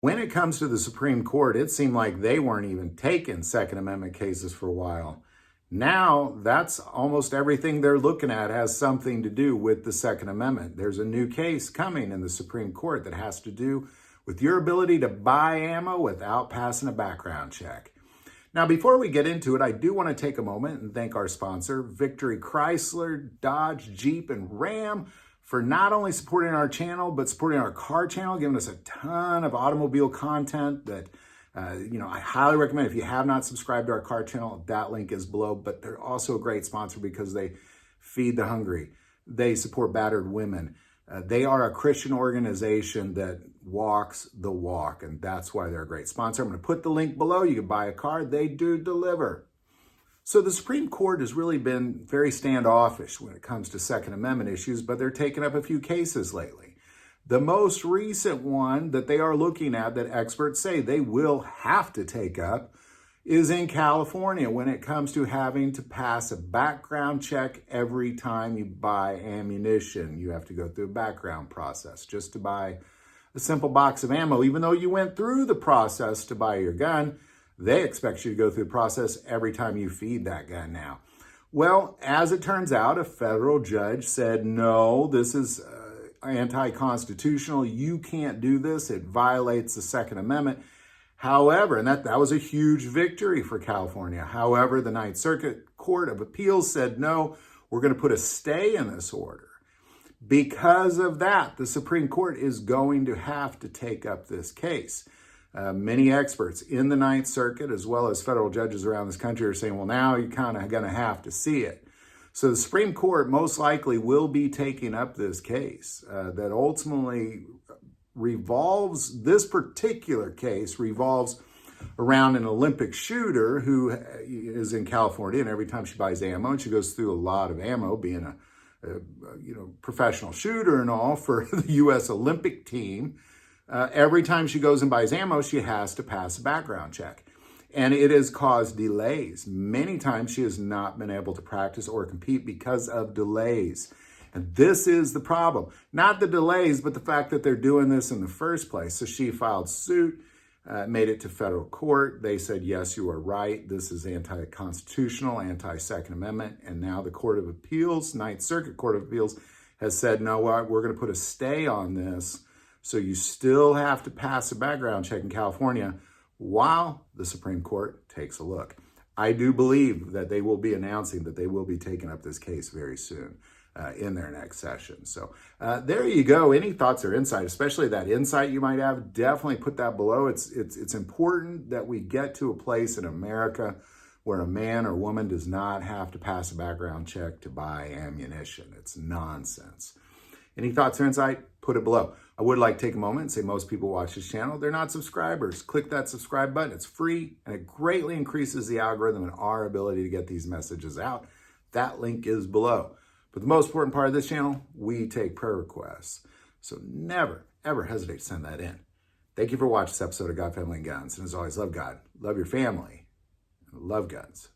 When it comes to the Supreme Court, it seemed like they weren't even taking Second Amendment cases for a while. Now, that's almost everything they're looking at has something to do with the Second Amendment. There's a new case coming in the Supreme Court that has to do with your ability to buy ammo without passing a background check. Now, before we get into it, I do want to take a moment and thank our sponsor, Victory Chrysler, Dodge, Jeep, and Ram, for not only supporting our channel, but supporting our car channel, giving us a ton of automobile content that, I highly recommend. If you have not subscribed to our car channel, that link is below. But they're also a great sponsor because they feed the hungry. They support battered women. They are a Christian organization that walks the walk, and that's why they're a great sponsor. I'm going to put the link below. You can buy a car. They do deliver. So the Supreme Court has really been very standoffish when it comes to Second Amendment issues, but they're taking up a few cases lately. The most recent one that they are looking at that experts say they will have to take up is in California when it comes to having to pass a background check every time you buy ammunition. You have to go through a background process just to buy a simple box of ammo. Even though you went through the process to buy your gun, they expect you to go through the process every time you feed that gun now. Well, as it turns out, a federal judge said, no, this is anti-constitutional. You can't do this. It violates the Second Amendment. However, and that was a huge victory for California. However, the Ninth Circuit Court of Appeals said, no, we're going to put a stay in this order. Because of that, the Supreme Court is going to have to take up this case. Many experts in the Ninth Circuit, as well as federal judges around this country, are saying, well, now you're kind of going to have to see it. So the Supreme Court most likely will be taking up this case that ultimately this particular case revolves around an Olympic shooter who is in California, and every time she buys ammo, and she goes through a lot of ammo, being a professional shooter and all for the U.S. Olympic team. Every time she goes and buys ammo, she has to pass a background check. And it has caused delays. Many times she has not been able to practice or compete because of delays. And this is the problem. Not the delays, but the fact that they're doing this in the first place. So she filed suit, made it to federal court. They said, yes, you are right. This is anti-constitutional, anti-Second Amendment. And now the Court of Appeals, Ninth Circuit Court of Appeals, has said, no, we're going to put a stay on this. So you still have to pass a background check in California while the Supreme Court takes a look. I do believe that they will be announcing that they will be taking up this case very soon in their next session. So there you go. Any thoughts or insight, especially that insight you might have, definitely put that below. It's important that we get to a place in America where a man or woman does not have to pass a background check to buy ammunition. It's nonsense. Any thoughts or insight? Put it below. I would like to take a moment and say most people watch this channel, they're not subscribers. Click that subscribe button. It's free, and it greatly increases the algorithm and our ability to get these messages out. That link is below. But the most important part of this channel, we take prayer requests. So never, ever hesitate to send that in. Thank you for watching this episode of God, Family, and Guns. And as always, love God, love your family, and love guns.